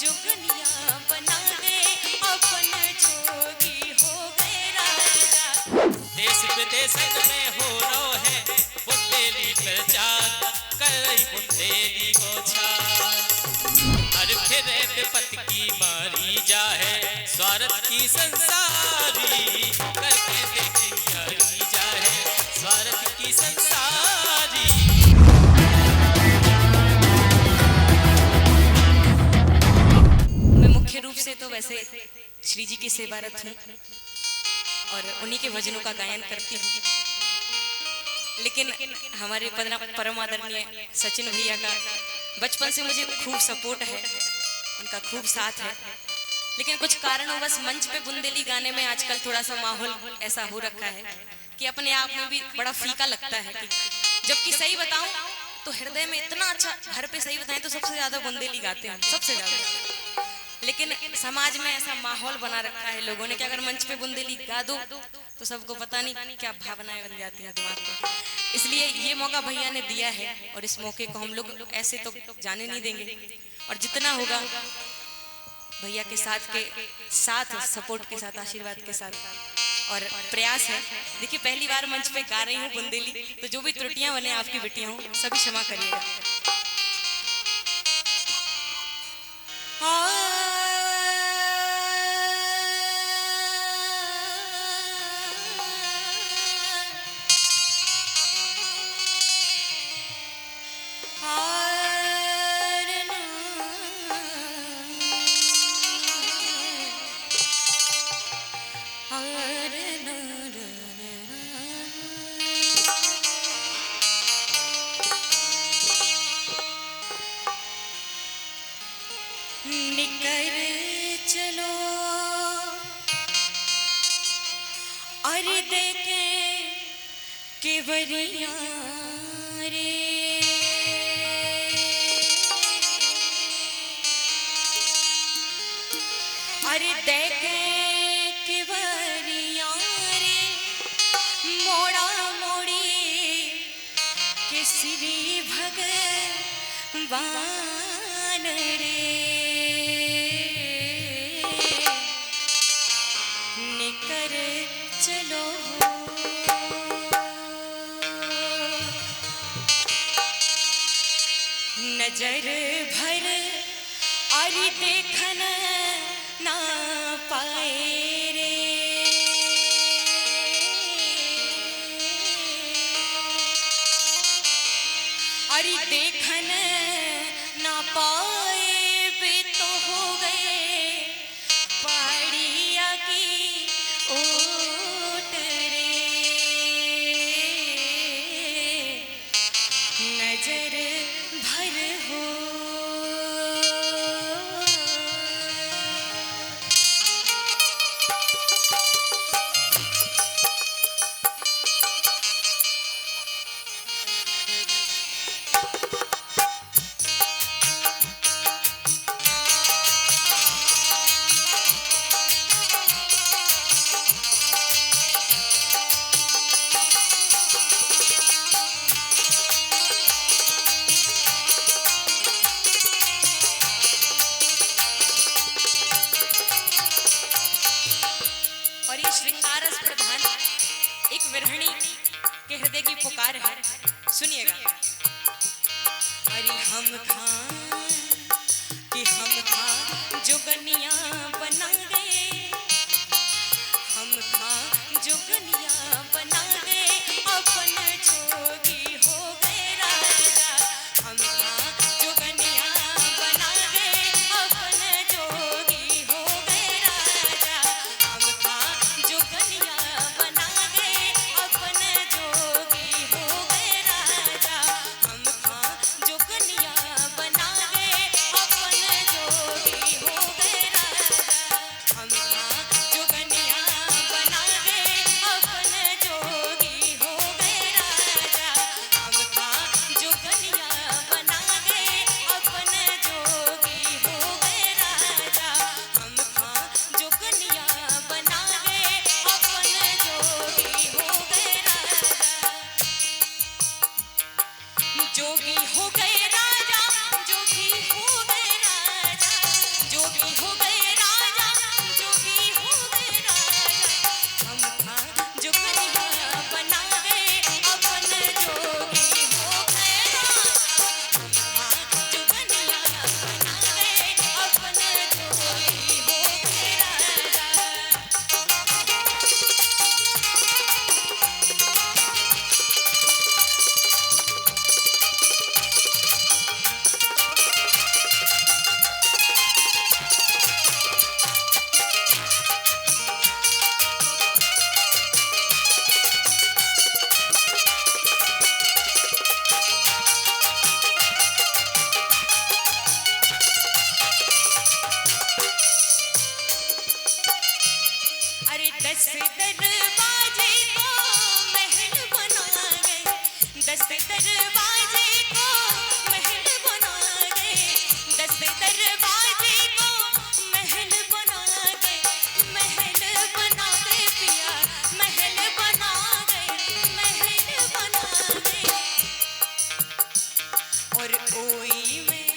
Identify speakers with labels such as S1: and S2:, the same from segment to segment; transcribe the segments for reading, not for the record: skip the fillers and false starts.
S1: जुगनिया बना दे अपन जोगी हो गए राजा।
S2: देश विदेश में हो रो है बुंदेली प्रचार कर रही बुंदेली गोछा। हर फिर पत की मारी जा है स्वार्थ की संसारी करके देखी जारी जा है स्वार्थ की संसारी।
S1: मैं मुख्य रूप से तो वैसे श्री जी की सेवारत हूँ और उन्हीं के भजनों का गायन करती हूँ, लेकिन हमारे परम आदरणीय सचिन भैया का बचपन से मुझे खूब सपोर्ट है, उनका खूब साथ है। लेकिन कुछ कारणों मंच पे बुंदेली गाने में आजकल थोड़ा सा माहौल ऐसा हो रखा है कि अपने आप में भी बड़ा फीका लगता है कि जबकि सही बताऊं तो हृदय में इतना अच्छा, घर पे सही बताएं तो सबसे ज्यादा बुंदेली गाते हैं, सबसे ज्यादा। लेकिन समाज में ऐसा माहौल बना रखा है लोगों ने कि अगर मंच पे बुंदेली गा दो तो सबको पता नहीं क्या भावनाएं बन जाती हैं दिमाग में। इसलिए ये मौका भैया ने दिया है और इस मौके को हम लोग ऐसे तो जाने नहीं देंगे और जितना होगा भैया के साथ सपोर्ट के साथ, आशीर्वाद के साथ और प्रयास है। देखिए पहली बार मंच पे गा रही हूँ बुंदेली, तो जो भी त्रुटियां बने आपकी बेटियां हूँ सभी क्षमा करिएगा। निकर चलो और देखे केवरिया रे, और देखे केवरिया रे मोड़ा मोड़ी के श्री भगवान रे। निकर चलो नजर भर और देखन ना पाए रे, और देखन ना पाए भी तो हो गए पहाड़िया की ओट रे। नजर भर हो श्रृंगारस प्रधान एक विरहणी के हृदय की पुकार है, सुनिएगा। अरे हम खां जोगनिया बना दे, हम खां जोगनिया बना दे अपन जोगी हो गए राजा। हम खां जोगनिया बना दे अपन जोगी हो गए राजा। हम खां जोगनिया बना दे अपन जोगी हो गए राजा। हम खां जोगनिया बना दरवाजे को महल बना गए, 10 दरवाजे को महल बना गए, 10 दरवाजे को महल बना गए, महल बना गए पिया, महल बना गए, महल बना गए। और ओई में,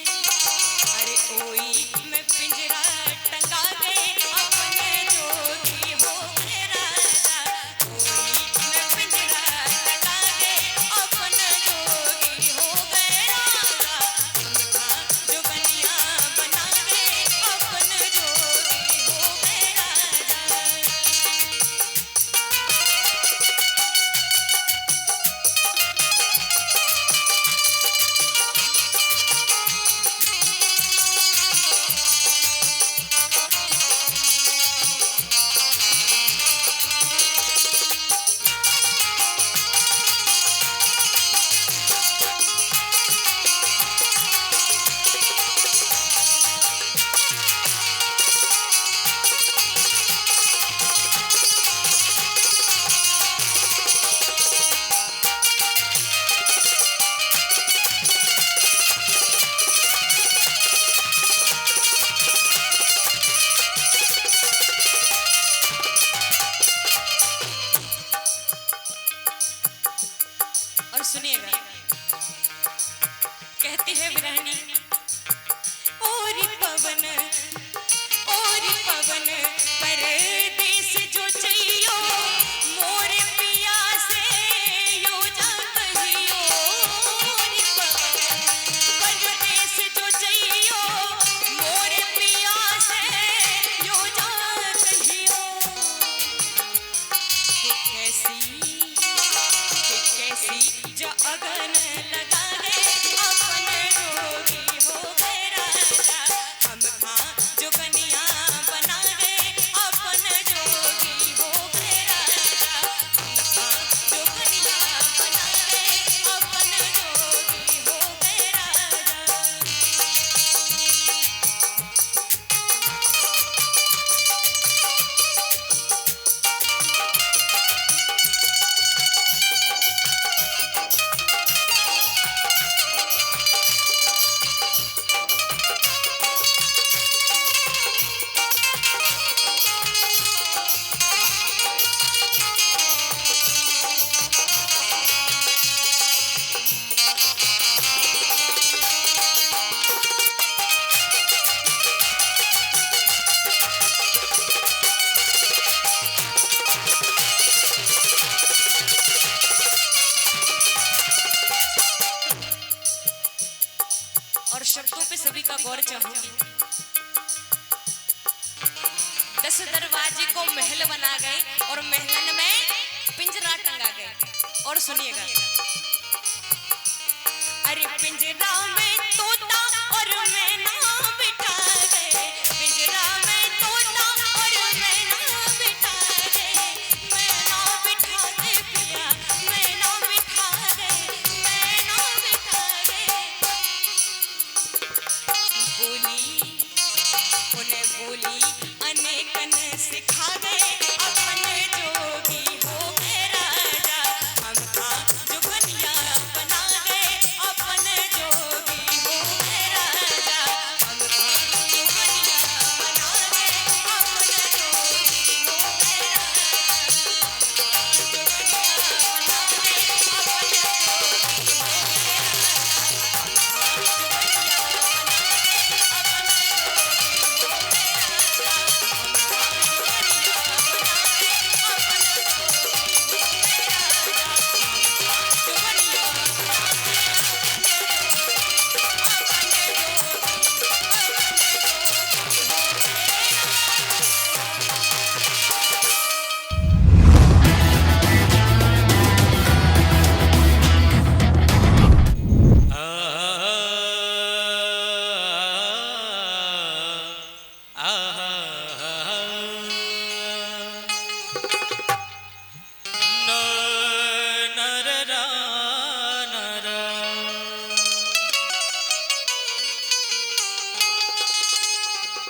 S1: अरे ओई में पिंजरा टंगा गए, अपने जोगी हो गए राजा। ओई में पिंजरा टंगा गए, अपने जोगी हो गए राजा। उनका जोगनिया बना गए, अपने जोगी हो गए राजा। और सुनिएगा, कहती है विरहनी, और पवन परदेस जो चइयो, मोरे पिया से यो जा कहियो। और परदेस जो चइयो, मोरे पिया से यो जा कहियो। कि कैसी जो अगन लगा गए, अपने जोगी हो गए राजा। हम कहाँ जोगनिया बना गए, अपने जोगी हो गए राजा। हम कहाँ जोगनिया बना गए, अपने जोगी हो गए राजा। और शब्दों पे सभी का गौर चाहूंगी। 10 दरवाजे को महल बना गए, और महलन में पिंजरा टंगा गए। और सुनिएगा, अरे पिंजरा में तोता और मैना बिठा गए, पिंजरा में तोता और मैना बिठा गए, मैना बिठा गए पिया, मैना बिठा गए, मैना बिठा गए। बोली उन्हें बोली अनेकन सिखा गए, अपने जोगी हो गए राजा। हम कहाँ जोगनिया बना गए, अपने जोगी हो गए राजा। हम कहाँ जोगनिया बना गए, अपने जोगी हो गए राजा। जोगनिया बना गए, अपने जोगी हो गए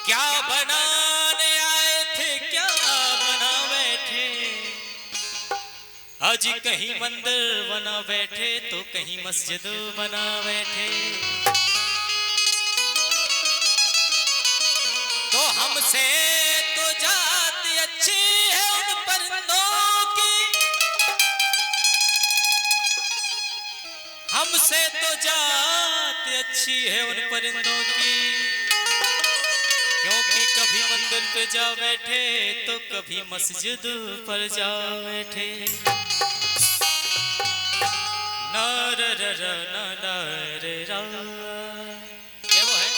S2: क्या बनाने आए थे, क्या बना बैठे। अजी कहीं मंदिर बना बैठे तो कहीं मस्जिद बना बैठे। तो हमसे तो जात अच्छी है उन परिंदों की, हमसे तो जात अच्छी है उन परिंदों की। क्योंकि कभी मंदिर पे जा बैठे तो कभी मस्जिद पर जा बैठे। क्या वो है?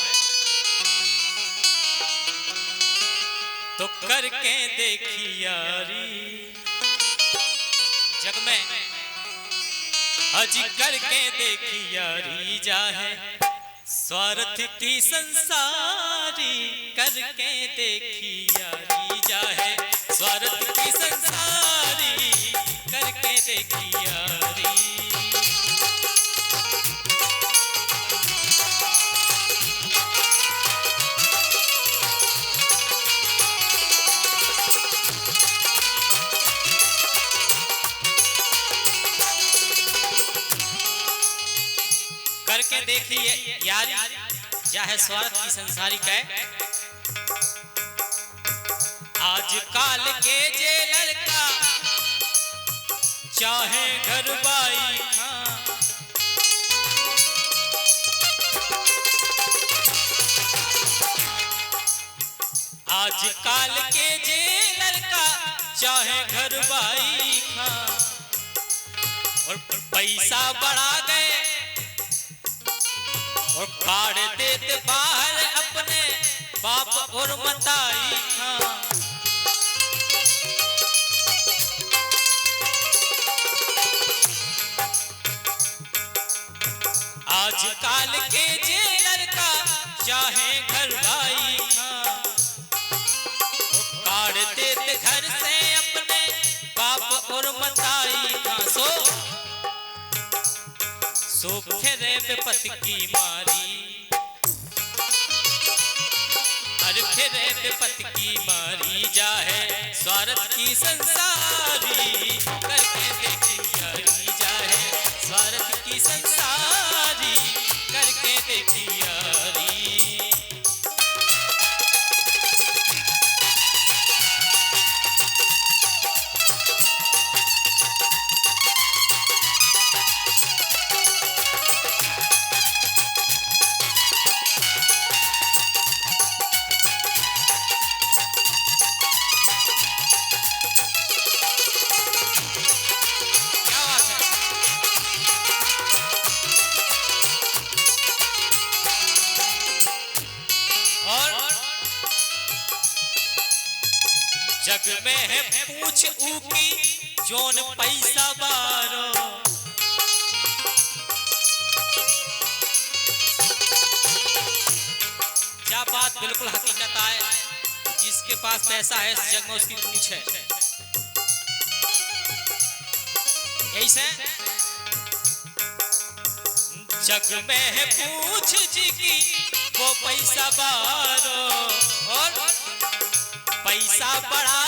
S2: तो करके देखी यारी जग में, अजी करके देखी यारी जा है स्वार्थ की संसारी। करके देखी यारी जा है स्वार्थ की संसारी। करके देखी यारी। करके देखिए यारी जा है स्वार्थ की संसारी का। आज काल के जे लड़का चाहे घर बाई खां, आज काल के जे लड़का चाहे घर बाई खां। और पैसा बढ़ा गए और काट देते बाहर अपने बाप और मताई खां। आज काल के जे लड़का चाहे घर भाई खां। काट देते घर से अपने बाप और मताई खां। सो फेरे बेपत की मारी, अरे फेरे बेपत की मारी जा है स्वार्थ की संसारी। करके देखी यारी जा है स्वार्थ की संसारी। करके देखी यारी। जग में है पूछ ऊकी जोन पैसा बारो। क्या बात बिल्कुल हकीकत है। जिसके पास पैसा है इस जग में उसकी पूछ है। यही से जग में है पूछ जी की वो पैसा बारो। और पैसा बढ़ा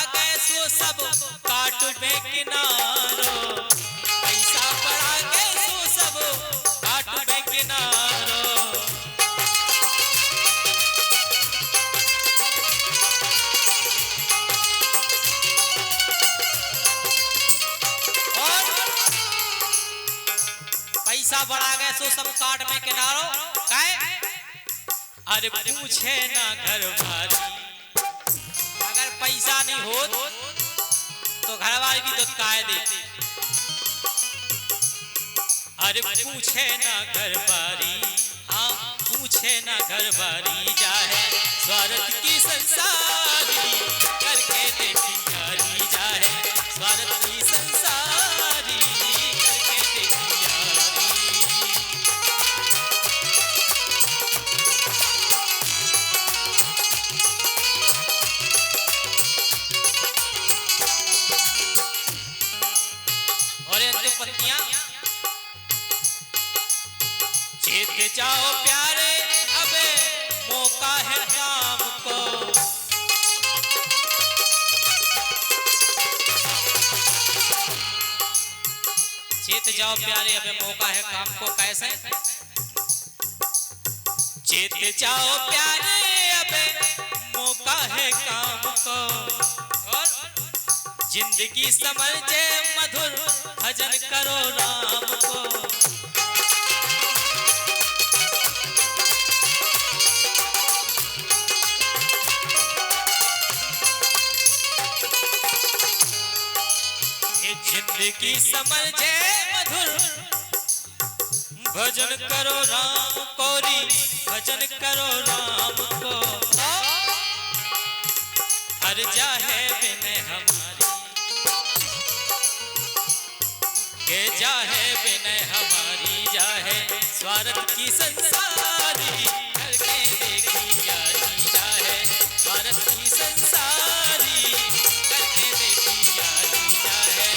S2: गए सो सब काट में किनारो। पैसा बढ़ा गए सो सब काट में किनारो। और पैसा बढ़ा गए सो सब काट में किनारो। काय अरे पूछे ना घर वाली, अगर पैसा नहीं हो तो घर वाली की तो काय देती। अरे पूछे ना घर वाली, हाँ पूछे ना घर वाली जा है स्वार्थ की संसारी। करके देखी यारी जा है स्वार्थ की संसारी। करके देखी यारी। पत्नियां चेत जाओ प्यारे अबे मौका है शाम को। जाओ प्यारे अबे मौका है काम को कैसे चेत जाओ प्यारे अबे मौका है काम को और जिंदगी समझे मधुर भजन करो राम को जिंदगी समझे मधुर भजन करो राम कोरी भजन करो राम को हर जाहे बिने हमारी के जाहे बिने हमारी जाहे स्वार्थ की संसारी करके देखी यारी जाहे स्वार्थ की संसारी करके देखी यारी जाहे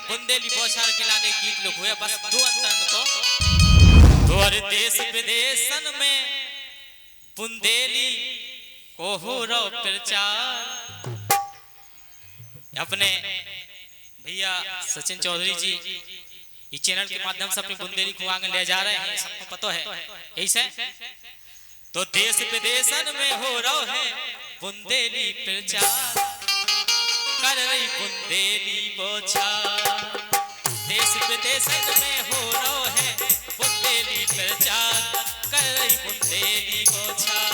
S2: बुंदेली बौछार के लाने गीत लोग हुए बस दो अंतरण को तोर देश विदेशन में बुंदेली को हो रो प्रचार अपने भैया सचिन चौधरी जी इस चैनल के माध्यम से अपनी बुंदेली को आगे ले जा रहे हैं सबको पता है ऐसे तो देश विदेशन में हो रहा है बुंदेली प्रचार कर रही बुंदेली बौछार देश विदेश में हो रहा है बुंदेली प्रचार कर रही बुंदेली बौछार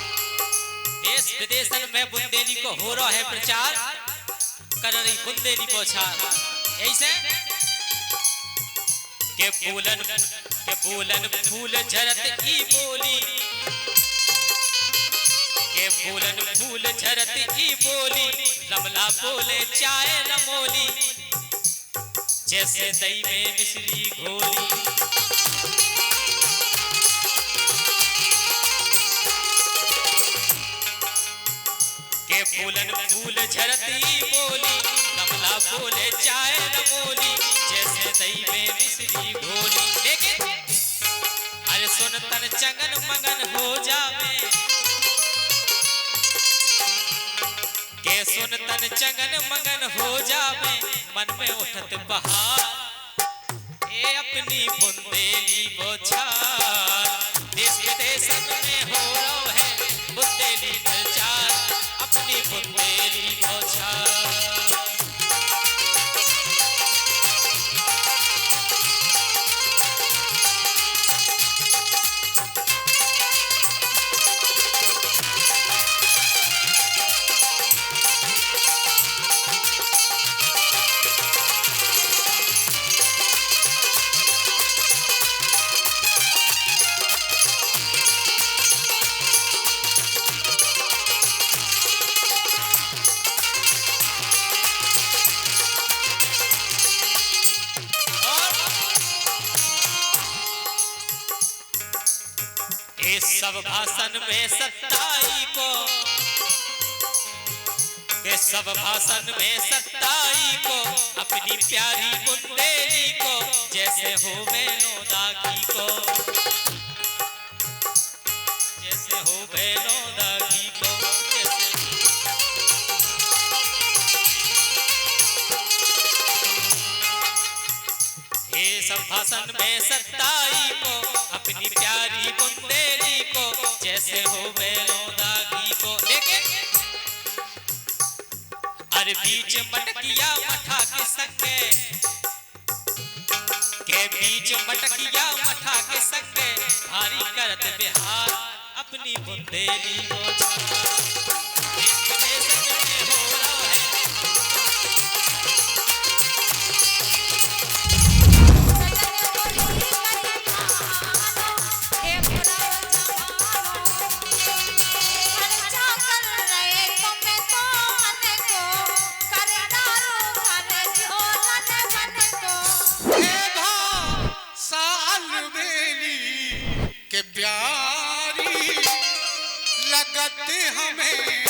S2: देश विदेश में बुंदेली को हो रहा है प्रचार कर रही बुंदेली बौछार ऐसे के फूलन फूल झरत ई बोली के फूलन फूल झरत ई बोली रमला बोले चाय रमोली जैसे दही में मिश्री घोली के फूलन फूल झरती बोली कमला बोले चाय रमोली जैसे दही में मिश्री घोली लेकिन अरे सुन तन चंगन मगन हो जावे के सुन तन चंगन मगन हो जावे मन में उठत बहार ए अपनी बुंदेली बौछार देश विदेश में हो रहा है बुंदेली प्रचार अपनी बुंदेली बौछार सब भाषण में सत्ताई को के सब भाषण में सत्ताई को अपनी प्यारी बुंदेली को जैसे हो बेनो दागी को जैसे हो बेनो दागी को ये सब भाषण में सत्ताई को अपनी प्यारी बुंदेली को जैसे हो बेनो दागी को लेकिन अरे बीच मटकिया मठा के संगे के बीच मटकिया मठा अपनी बुंदेली बोझा। इसके संग में हो रहा है
S3: के प्यारी लगत हमें